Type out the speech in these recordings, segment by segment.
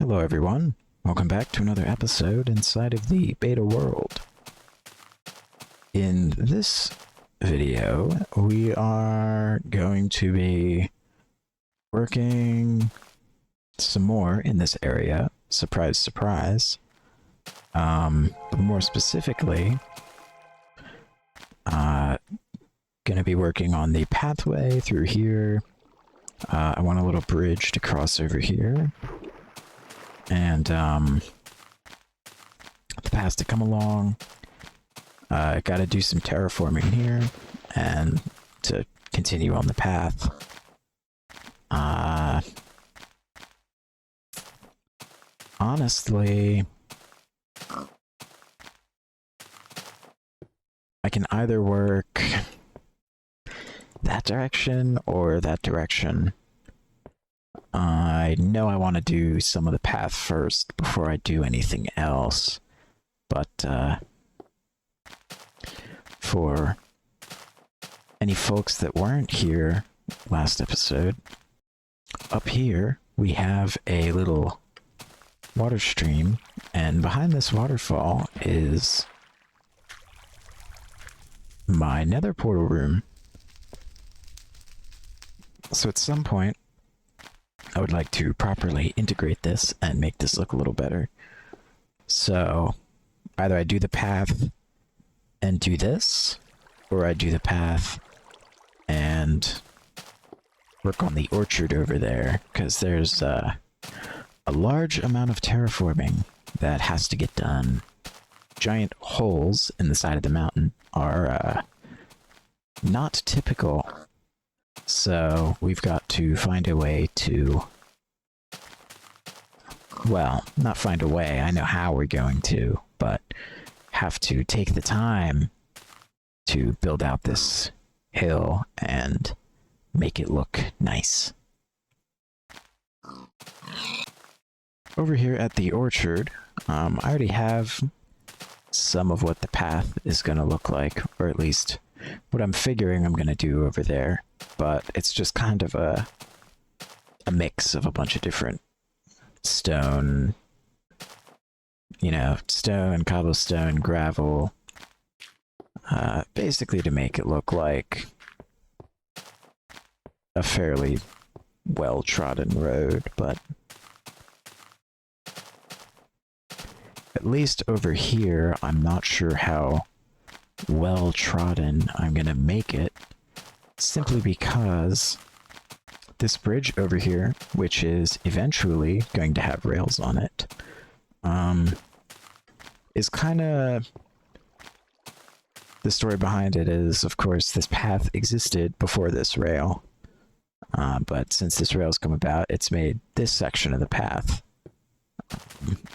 Hello everyone, welcome back to another episode inside of the beta world. In this video, we are going to be working some more in this area. Surprise, surprise. But more specifically, going to be working on the pathway through here. I want a little bridge to cross over here. And the paths to come along. Got to do some terraforming here and to continue on the path. Honestly, I can either work that direction or that direction. I know I want to do some of the path first before I do anything else, but for any folks that weren't here last episode, up here we have a little water stream, and behind this waterfall is my nether portal room. So at some point, I would like to properly integrate this and make this look a little better. So either I do the path and do this, or I do the path and work on the orchard over there, because there's a large amount of terraforming that has to get done. Giant holes in the side of the mountain are not typical. So we've got to find a way to, well, not find a way, I know how we're going to, but have to take the time to build out this hill and make it look nice. Over here at the orchard, I already have some of what the path is going to look like, or at least what I'm figuring I'm going to do over there. But it's just kind of a mix of a bunch of different stone, stone, cobblestone, gravel, basically to make it look like a fairly well-trodden road, but at least over here, I'm not sure how well-trodden I'm gonna make it, simply because this bridge over here, which is eventually going to have rails on it, is kind of... The story behind it is, of course, this path existed before this rail, but since this rail's come about, it's made this section of the path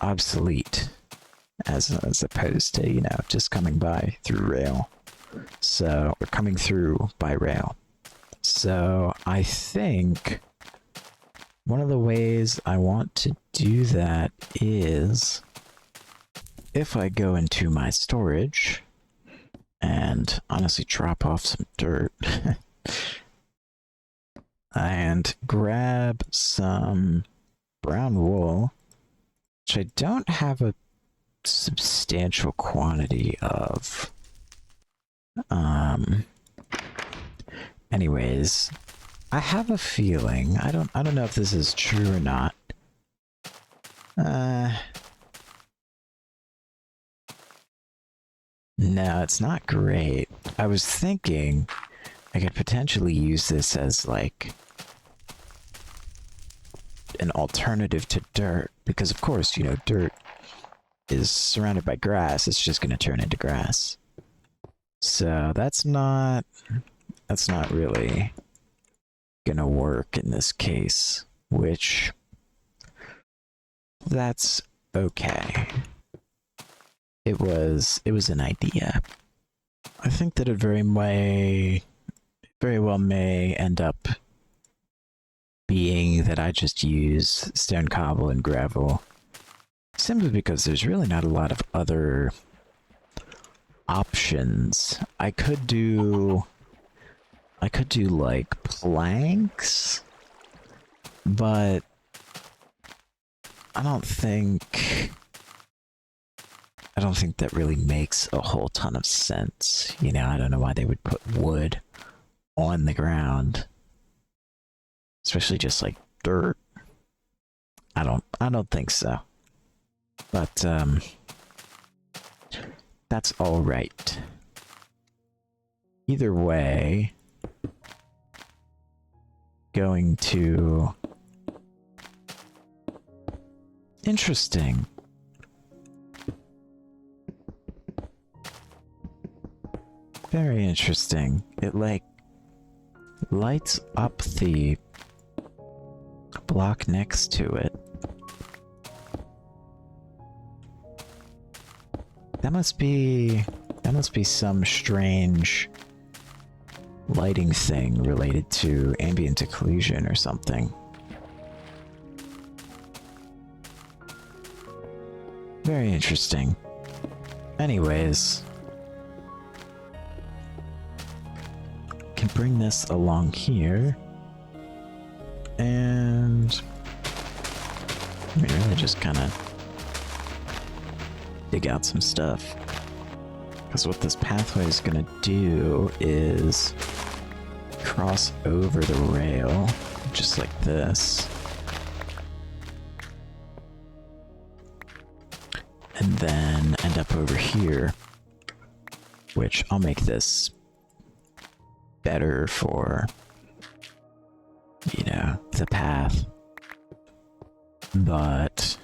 obsolete, as opposed to, just coming by through rail. So, we're coming through by rail. So, I think one of the ways I want to do that is if I go into my storage and honestly drop off some dirt and grab some brown wool, which I don't have a substantial quantity of. Anyways, I have a feeling, I don't know if this is true or not. No, it's not great. I was thinking I could potentially use this as like an alternative to dirt, because of course, dirt is surrounded by grass. It's just going to turn into grass. So that's not really gonna work in this case, which that's okay. It was an idea. I think that it very well may end up being that I just use stone, cobble, and gravel, simply because there's really not a lot of other options. I could do like planks, but I don't think that really makes a whole ton of sense. You know, I don't know why they would put wood on the ground. Especially just like dirt. I don't think so. But that's all right. Either way, going to interesting. Very interesting. It like lights up the block next to it. That must be some strange lighting thing related to ambient occlusion or something. Very interesting. Anyways, can bring this along here, and I mean, really just kind of dig out some stuff. Because what this pathway is going to do is cross over the rail, just like this. And then end up over here, which I'll make this better for, you know, the path. But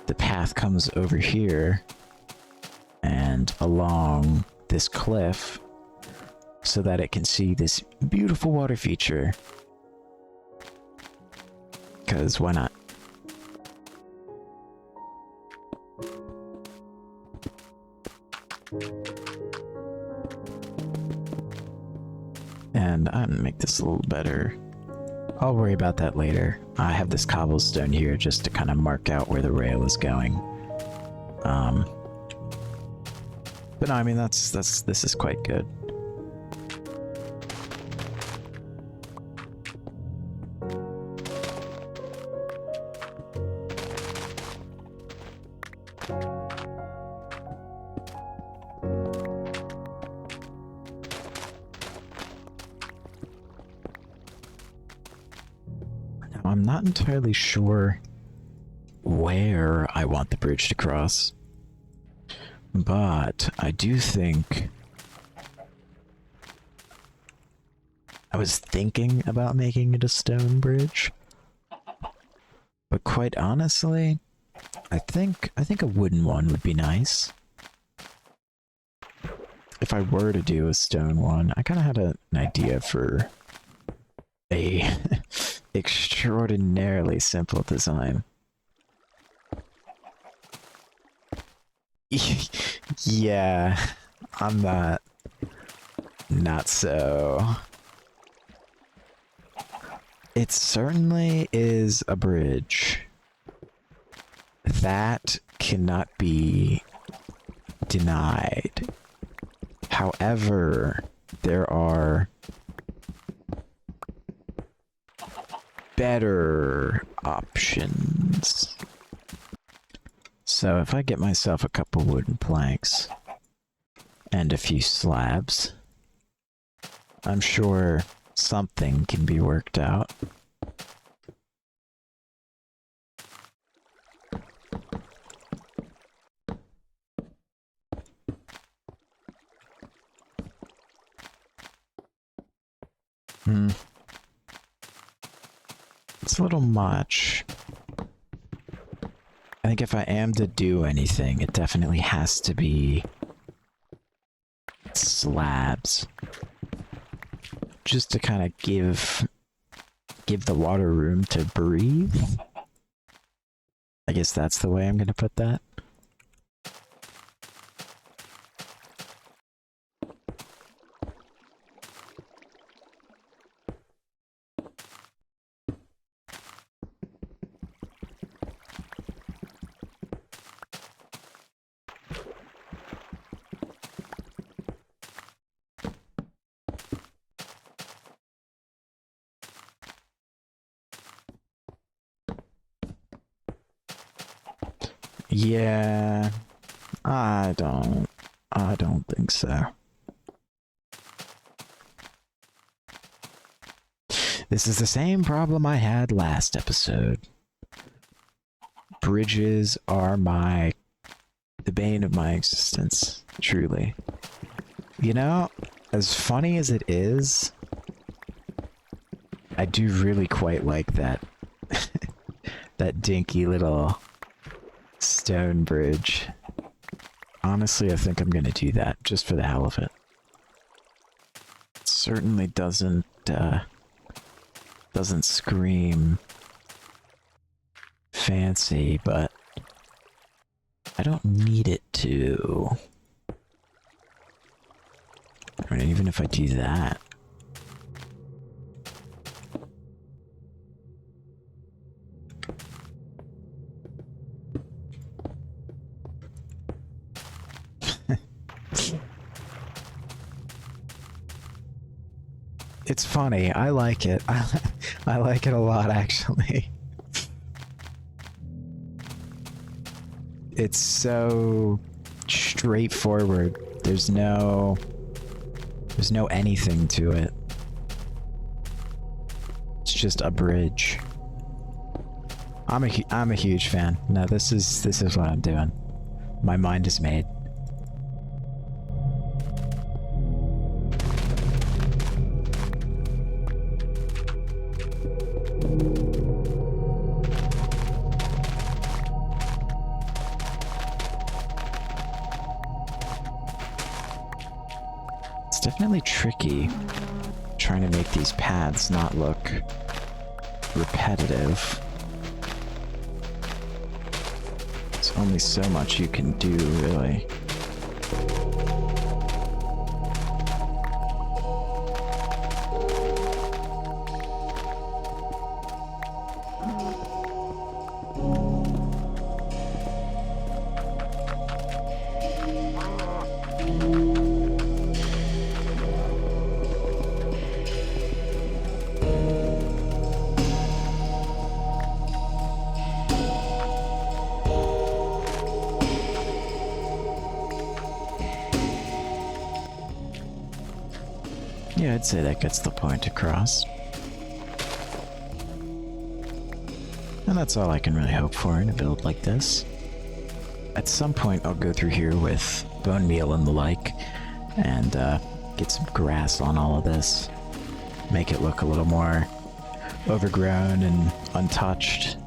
the path comes over here and along this cliff so that it can see this beautiful water feature. Because why not? And I'm gonna make this a little better. I'll worry about that later. I have this cobblestone here just to kind of mark out where the rail is going. But no, I mean this is quite good. Now, I'm not entirely sure where I want the bridge to cross. But I do think I was thinking about making it a stone bridge. But quite honestly, I think a wooden one would be nice. If I were to do a stone one, I kind of had an idea for a extraordinarily simple design. Yeah, I'm not so. It certainly is a bridge. That cannot be denied. However, there are better options. So if I get myself a couple wooden planks and a few slabs, I'm sure something can be worked out. It's a little much. I think if I am to do anything, it definitely has to be slabs. Just to kind of give the water room to breathe. I guess that's the way I'm going to put that. Yeah, I don't think so. This is the same problem I had last episode. Bridges are the bane of my existence, truly. You know, as funny as it is, I do really quite like that that dinky little stone bridge. Honestly, I think I'm gonna do that just for the hell of it. It certainly doesn't scream fancy, but I don't need it to. I mean, even if I do that. It's funny. I like it. I like it a lot, actually. It's so straightforward. There's no anything to it. It's just a bridge. I'm a huge fan. No, this is what I'm doing. My mind is made. It's definitely tricky trying to make these paths not look repetitive. There's only so much you can do, really. Yeah, I'd say that gets the point across. And that's all I can really hope for in a build like this. At some point, I'll go through here with bone meal and the like, and get some grass on all of this. Make it look a little more overgrown and untouched.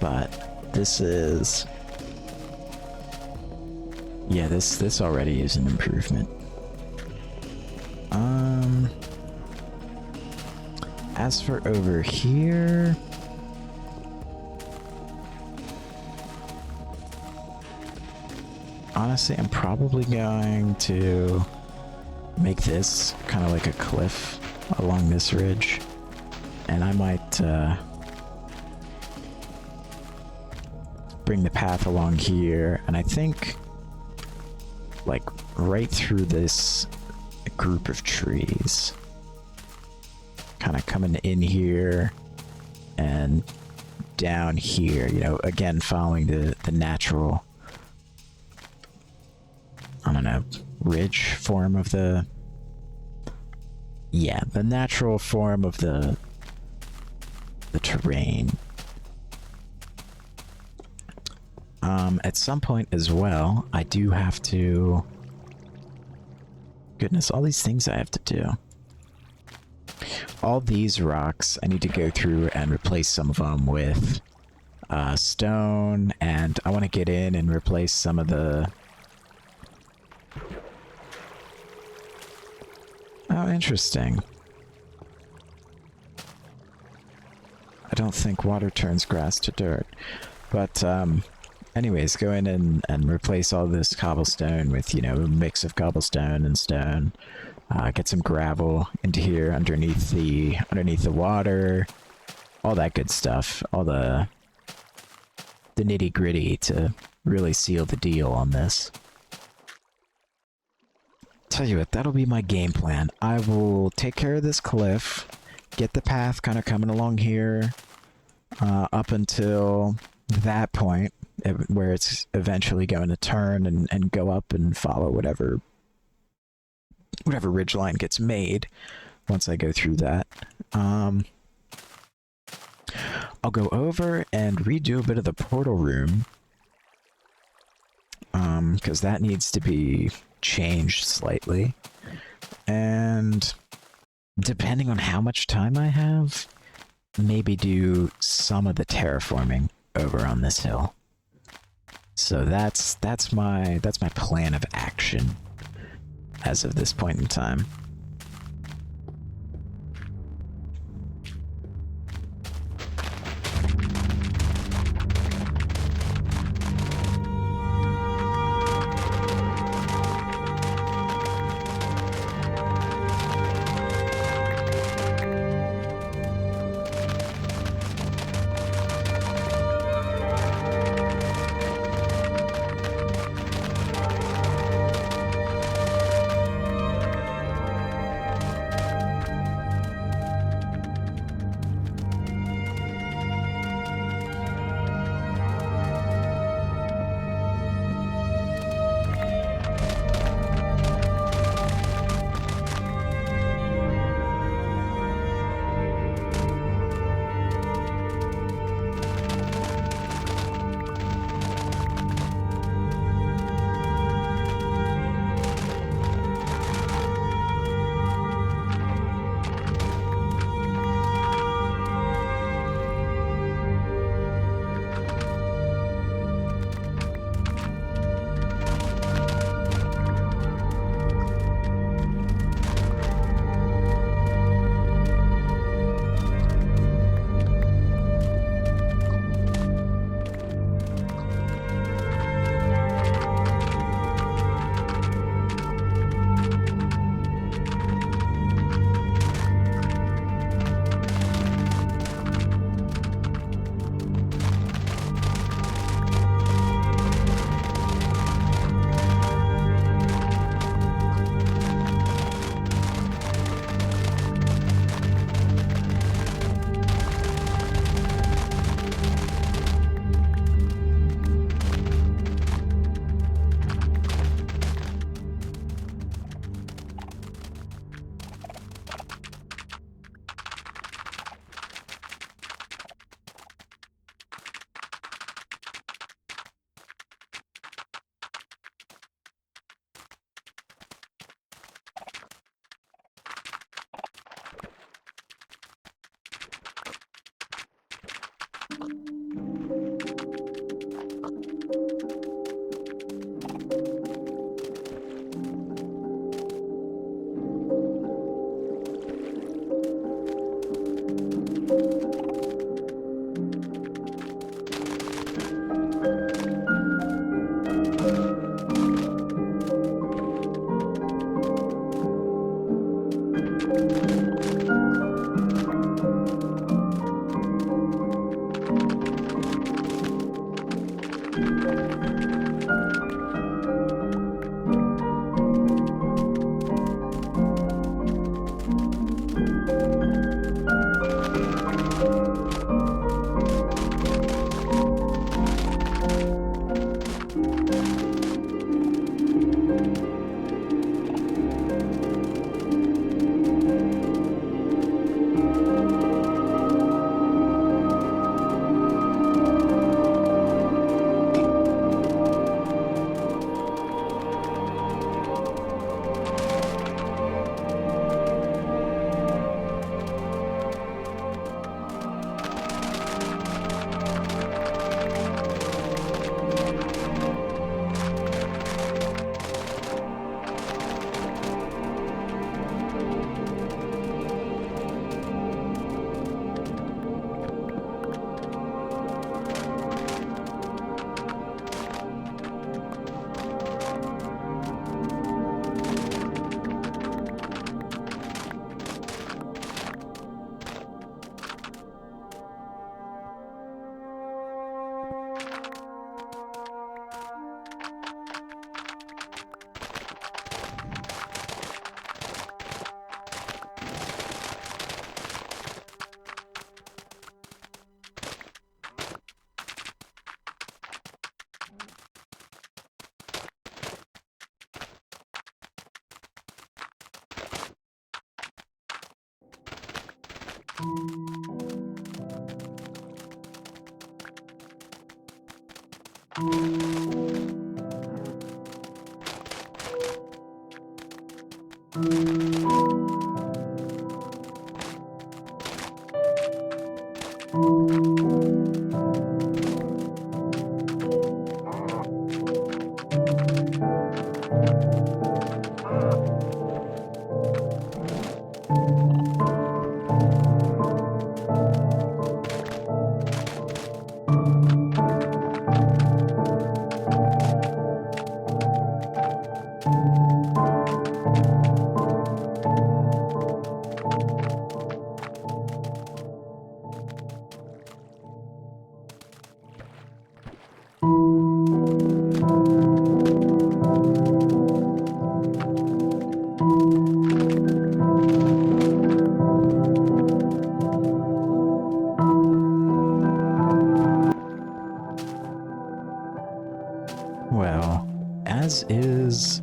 But this is... yeah, this already is an improvement. As for over here... honestly, I'm probably going to make this kind of like a cliff along this ridge. And I might bring the path along here, and I think like right through this group of trees. Kind of coming in here and down here, you know, again following the natural, I don't know, ridge form of the... yeah, the natural form of the terrain. At some point as well, I do have to... goodness, all these things I have to do. All these rocks, I need to go through and replace some of them with stone, and I want to get in and replace some of the... oh, interesting. I don't think water turns grass to dirt. But, anyways, go in and replace all this cobblestone with, you know, a mix of cobblestone and stone. Get some gravel into here underneath the water. All that good stuff. All the nitty-gritty to really seal the deal on this. Tell you what, that'll be my game plan. I will take care of this cliff, get the path kind of coming along here, up until that point, where it's eventually going to turn and go up and follow whatever ridgeline gets made once I go through that. I'll go over and redo a bit of the portal room, because that needs to be changed slightly. And depending on how much time I have, maybe do some of the terraforming over on this hill. So that's my plan of action as of this point in time. Well, as is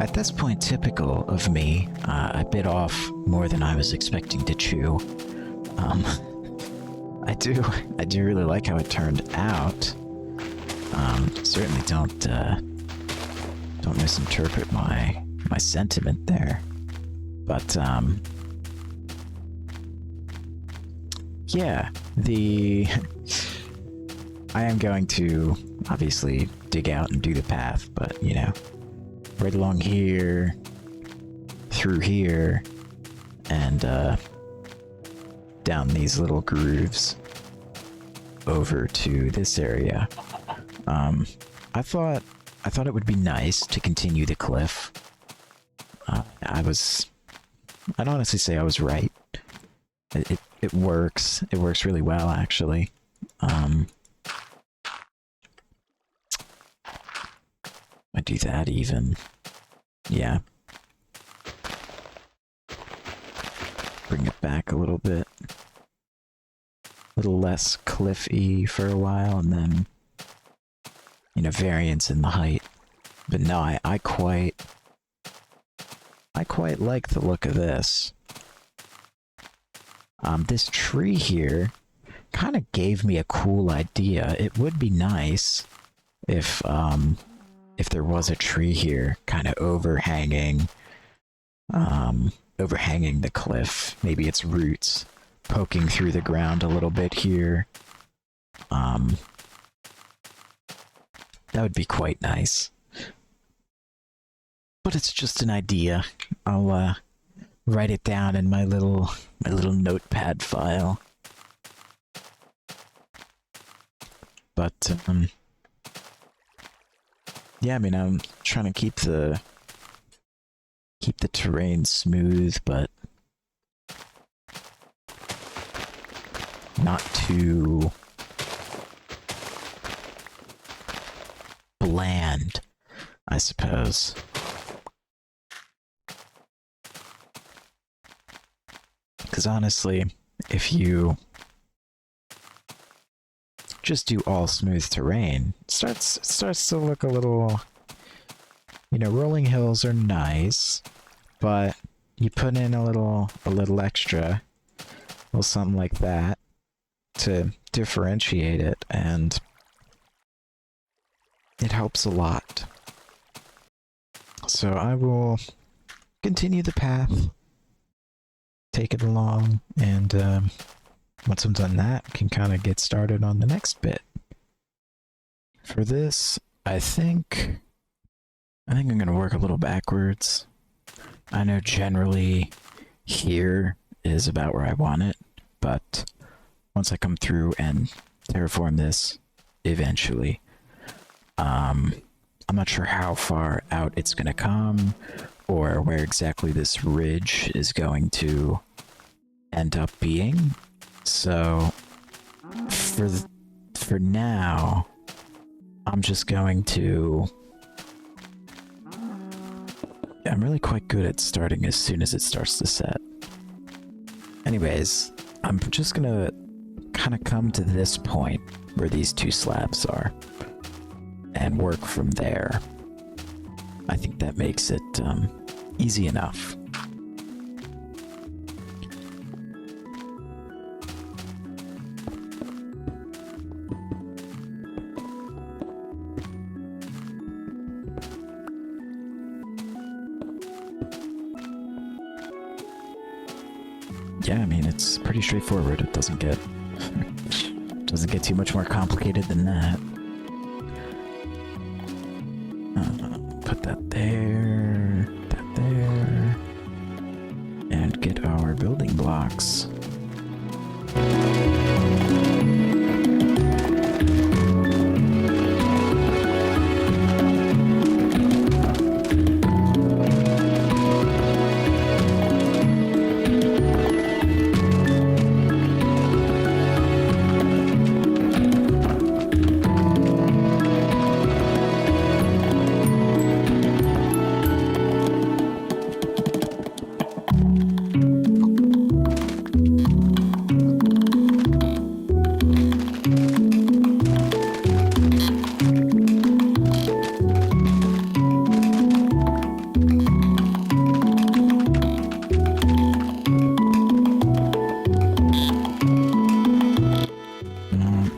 at this point typical of me, I bit off more than I was expecting to chew. Um, I do really like how it turned out. Certainly don't misinterpret my sentiment there. But yeah, I am going to obviously dig out and do the path, but you know, right along here, through here, and down these little grooves over to this area. I thought it would be nice to continue the cliff. I'd honestly say I was right. It works. It works really well, actually. I do that even. Yeah. Bring it back a little bit. A little less cliffy for a while, and then, you know, variance in the height. But no, I quite like the look of this. This tree here kind of gave me a cool idea. It would be nice if there was a tree here, kind of overhanging the cliff. Maybe its roots poking through the ground a little bit here. That would be quite nice. But it's just an idea. I'll write it down in my little notepad file. But yeah, I mean, I'm trying to keep the terrain smooth, but not too bland, I suppose. Because honestly, if you just do all smooth terrain, it starts to look a little, you know, rolling hills are nice, but you put in a little extra, a little something like that to differentiate it, and it helps a lot. So I will continue the path, take it along, and once I'm done that, I can kind of get started on the next bit. For this, I think I'm going to work a little backwards. I know generally here is about where I want it, but once I come through and terraform this eventually, I'm not sure how far out it's going to come or where exactly this ridge is going to end up being. So for now, I'm just going to... I'm really quite good at starting as soon as it starts to set. Anyways, I'm just gonna kind of come to this point where these two slabs are and work from there. I think that makes it easy enough. yeah, I mean, it's pretty straightforward. It doesn't get doesn't get too much more complicated than that. Put that there, and get our building blocks.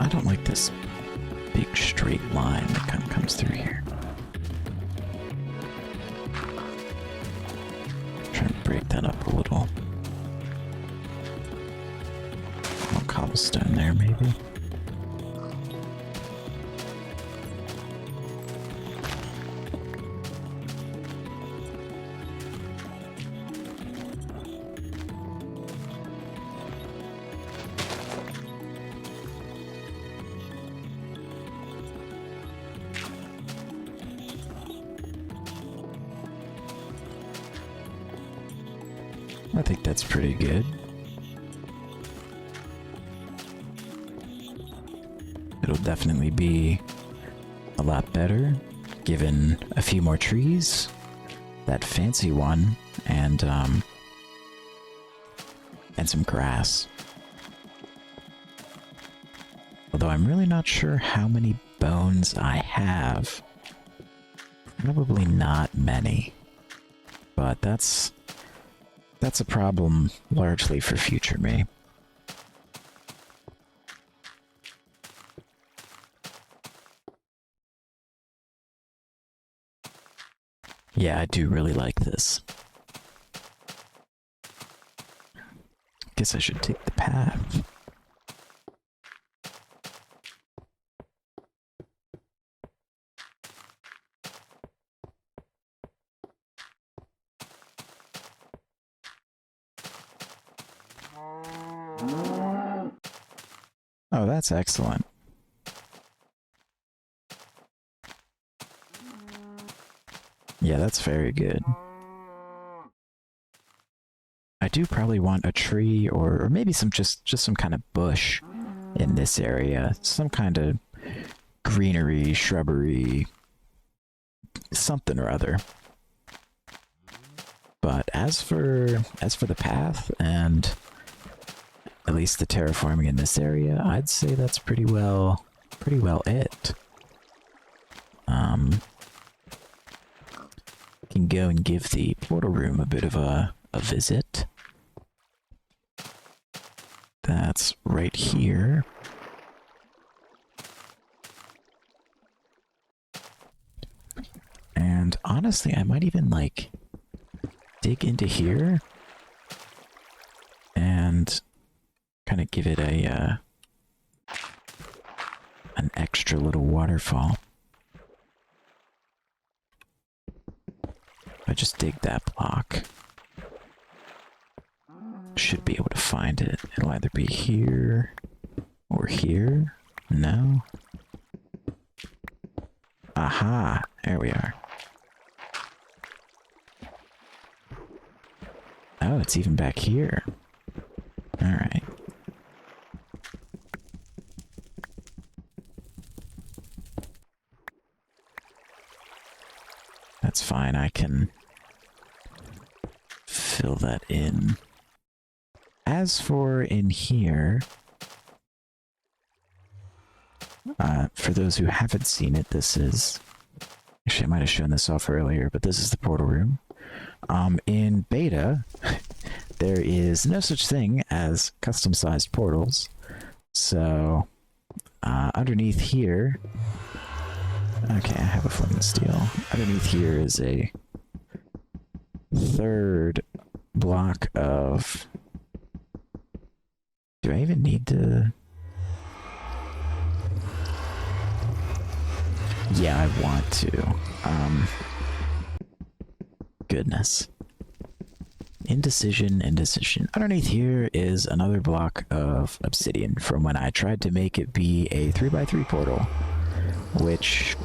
I don't like this big straight line that kind of comes through here. Try and break that up a little. More cobblestone there, maybe. I think that's pretty good. It'll definitely be a lot better given a few more trees, that fancy one, and some grass. Although I'm really not sure how many bones I have. Probably not many. But that's a problem largely for future me. Yeah, I do really like this. Guess I should take the path. Oh, that's excellent. Yeah, that's very good. I do probably want a tree or maybe some just some kind of bush in this area. Some kind of greenery, shrubbery, something or other. But as for the path and at least the terraforming in this area, I'd say that's pretty well it. Can go and give the portal room a bit of a visit. That's right here. And honestly, I might even like dig into here and kind of give it a an extra little waterfall. If I just dig that block, should be able to find it. It'll either be here or here. No. Aha, there we are. Oh, it's even back here. Alright. That's fine, I can fill that in. As for in here, for those who haven't seen it, this is... Actually, I might have shown this off earlier, but this is the portal room. In beta, there is no such thing as custom-sized portals. So, underneath here... Okay, I have a flint steel. Underneath here is a third block of Do I even need to? Yeah, I want to. Goodness. Indecision, indecision. Underneath here is another block of obsidian from when I tried to make it be a 3x3 portal, which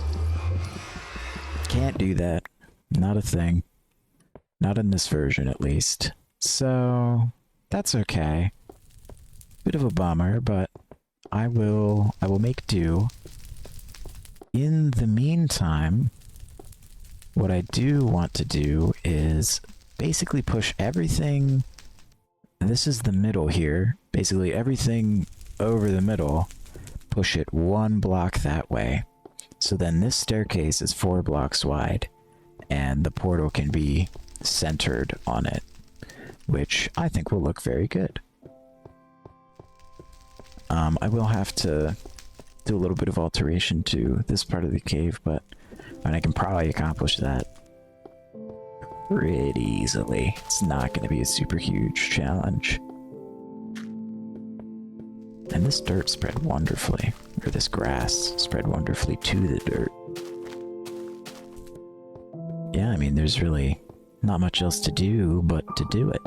can't do that. Not a thing. Not in this version, at least. So that's okay. Bit of a bummer, but I will make do. In the meantime, what I do want to do is basically push everything. This is the middle here. Basically everything over the middle, push it 1 block that way. So then this staircase is 4 blocks wide, and the portal can be centered on it, which I think will look very good. I will have to do a little bit of alteration to this part of the cave, but I can probably accomplish that pretty easily. It's not going to be a super huge challenge. And this dirt spread wonderfully, or this grass spread wonderfully to the dirt. Yeah, I mean, there's really not much else to do but to do it.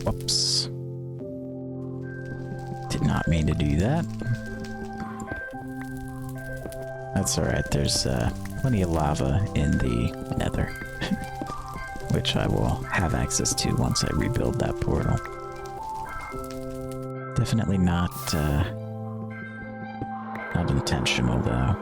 Whoops. Did not mean to do that. That's alright, there's plenty of lava in the nether, which I will have access to once I rebuild that portal. Definitely not intentional though.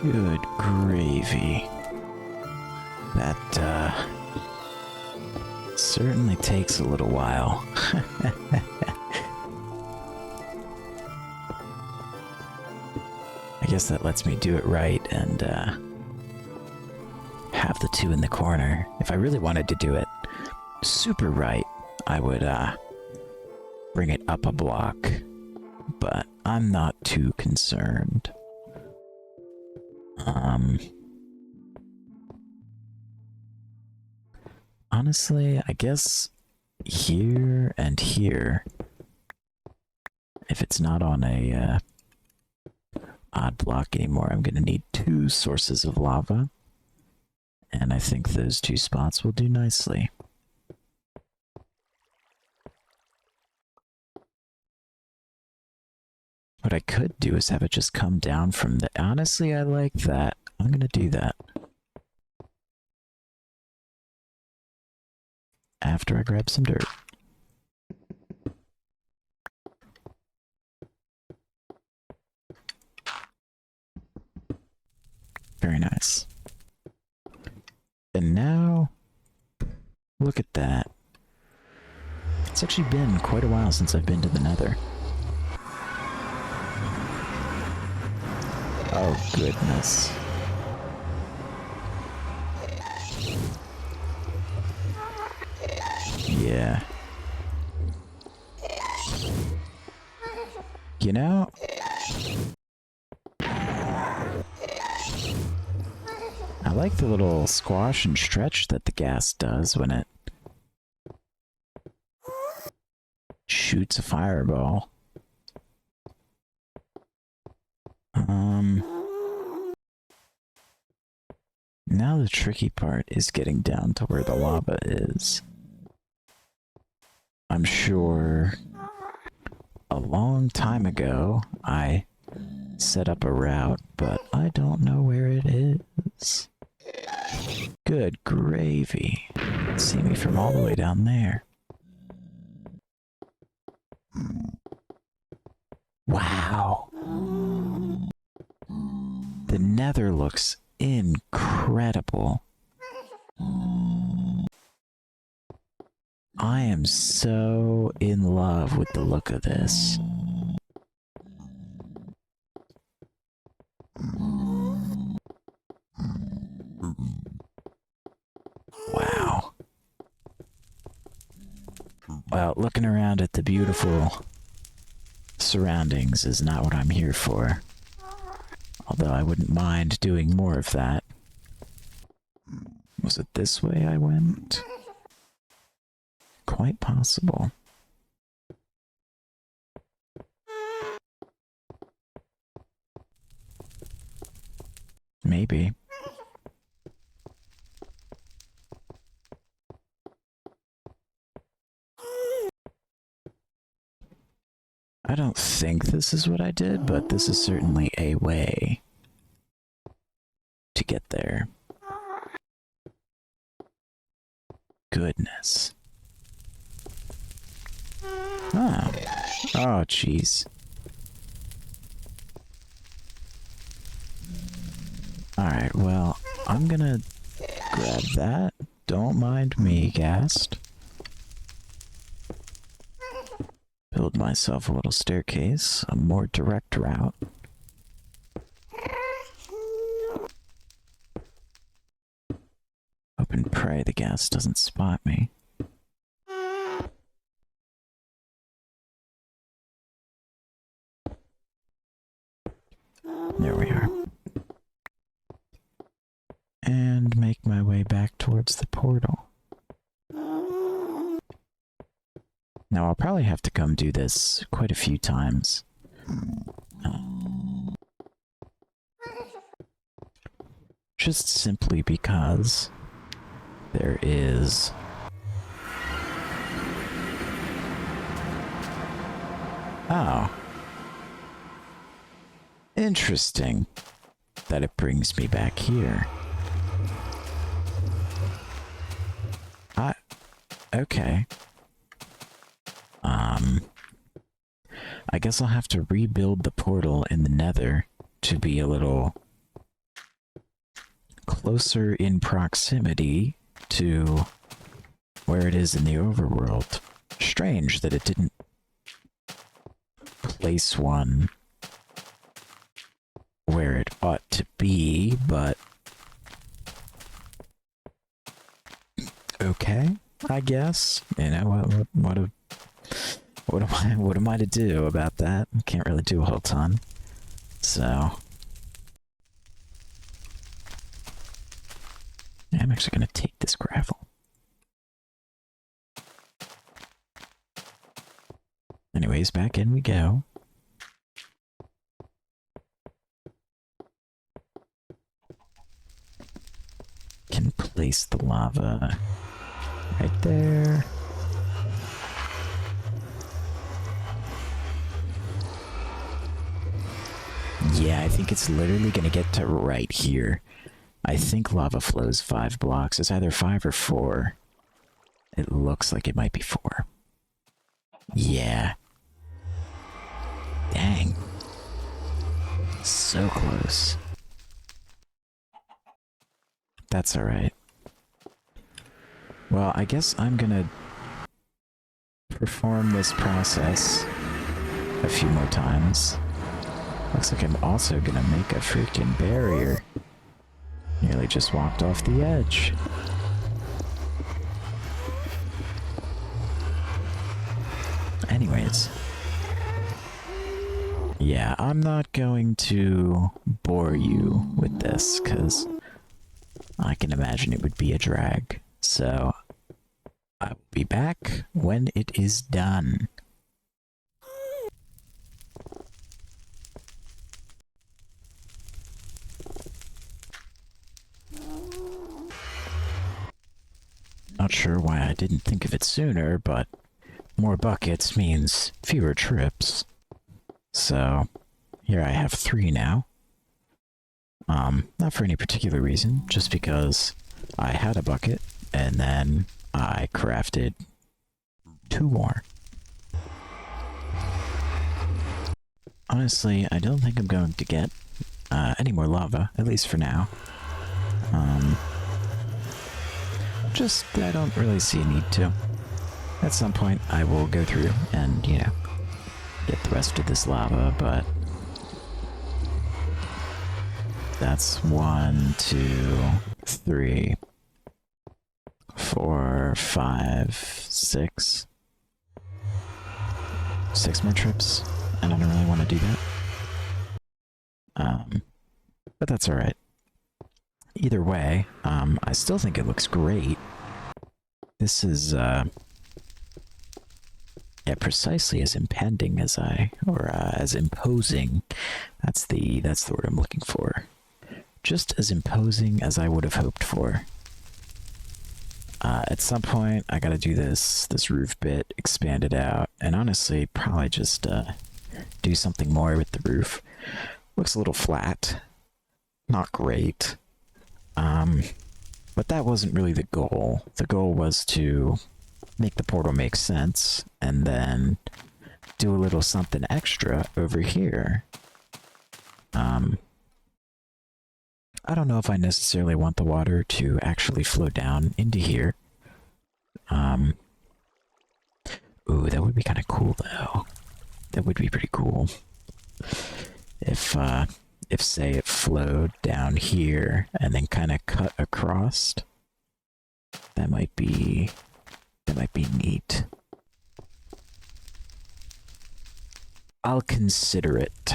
Good gravy. That, certainly takes a little while. I guess that lets me do it right and, have the two in the corner. If I really wanted to do it super right, I would bring it up a block, but I'm not too concerned. Honestly, I guess here and here, if it's not on a odd block anymore, I'm gonna need two sources of lava, and I think those two spots will do nicely. What I could do is have it just come down from the... Honestly, I like that. I'm gonna do that. After I grab some dirt. Very nice. And now, look at that. It's actually been quite a while since I've been to the nether. Oh, goodness. Yeah. You know, I like the little squash and stretch that the gas does when it shoots a fireball. Now the tricky part is getting down to where the lava is. I'm sure a long time ago I set up a route, but I don't know where it is. Good gravy. See me from all the way down there. Wow. The nether looks incredible. I am so in love with the look of this. Wow. Well, looking around at the beautiful surroundings is not what I'm here for. Although I wouldn't mind doing more of that. Was it this way I went? Quite possible. Maybe. I don't think this is what I did, but this is certainly a way to get there. Goodness. Ah. Oh, jeez. Alright, well, I'm gonna grab that. Don't mind me, Ghast. Build myself a little staircase, a more direct route. Hope and pray the gas doesn't spot me. There we are. And make my way back towards the portal. Now I'll probably have to come do this quite a few times. Just simply because there is oh. Interesting that it brings me back here. Okay. I guess I'll have to rebuild the portal in the nether to be a little closer in proximity to where it is in the overworld. Strange that it didn't place one where it ought to be, but okay, I guess. You know, what am I to do about that? I can't really do a whole ton. So I'm actually gonna take this gravel. Anyways, back in we go. Can place the lava right there. Yeah, I think it's literally gonna get to right here. I think lava flows 5 blocks. It's either 5 or 4. It looks like it might be 4. Yeah. Dang. So close. That's alright. Well, I guess I'm gonna perform this process a few more times. Looks like I'm also gonna make a freaking barrier. Nearly just walked off the edge. Anyways. Yeah, I'm not going to bore you with this, because I can imagine it would be a drag. So, I will be back when it is done. Not sure why I didn't think of it sooner, but more buckets means fewer trips. So, here I have 3 now. Not for any particular reason, just because I had a bucket, and then I crafted 2 more. Honestly, I don't think I'm going to get any more lava, at least for now. Just, I don't really see a need to. At some point, I will go through and, you know, get the rest of this lava, but that's 1, 2, 3, 4, 5, 6. 6 more trips, and I don't really want to do that. But that's alright. Either way, I still think it looks great. This is, yeah, precisely as impending as as imposing. That's the word I'm looking for. Just as imposing as I would have hoped for. At some point, I gotta do this roof bit, expand it out, and honestly, probably just do something more with the roof. Looks a little flat. Not great. But that wasn't really the goal. The goal was to make the portal make sense, and then do a little something extra over here. I don't know if I necessarily want the water to actually flow down into here. Ooh, that would be kind of cool, though. That would be pretty cool. If say it flowed down here and then kind of cut across, that might be neat. I'll consider it.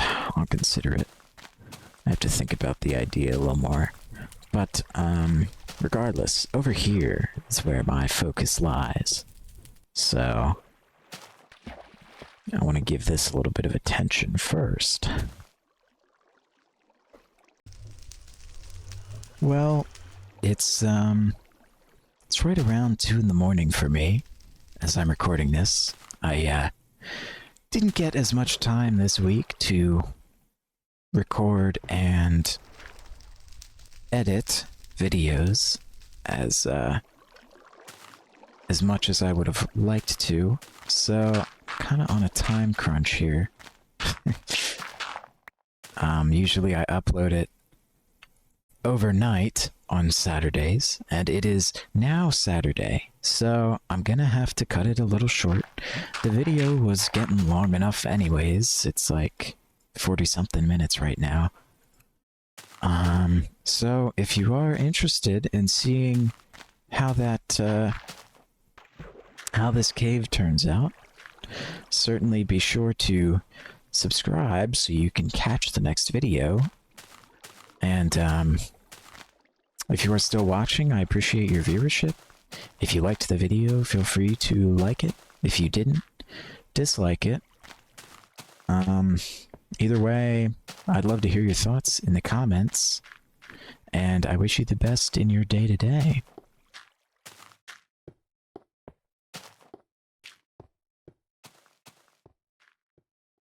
I have to think about the idea a little more. But regardless, over here is where my focus lies. So I want to give this a little bit of attention first. Well, it's right around 2 in the morning for me as I'm recording this. I didn't get as much time this week to record and edit videos as much as I would have liked to, so kind of on a time crunch here. Usually I upload it overnight on Saturdays, and it is now Saturday, so I'm gonna have to cut it a little short. The video was getting long enough anyways. It's like 40-something minutes right now. So if you are interested in seeing how that how this cave turns out. Certainly be sure to subscribe so you can catch the next video. And if you are still watching, I appreciate your viewership. If you liked the video, feel free to like it. If you didn't, dislike it. Either way, I'd love to hear your thoughts in the comments. And I wish you the best in your day-to-day.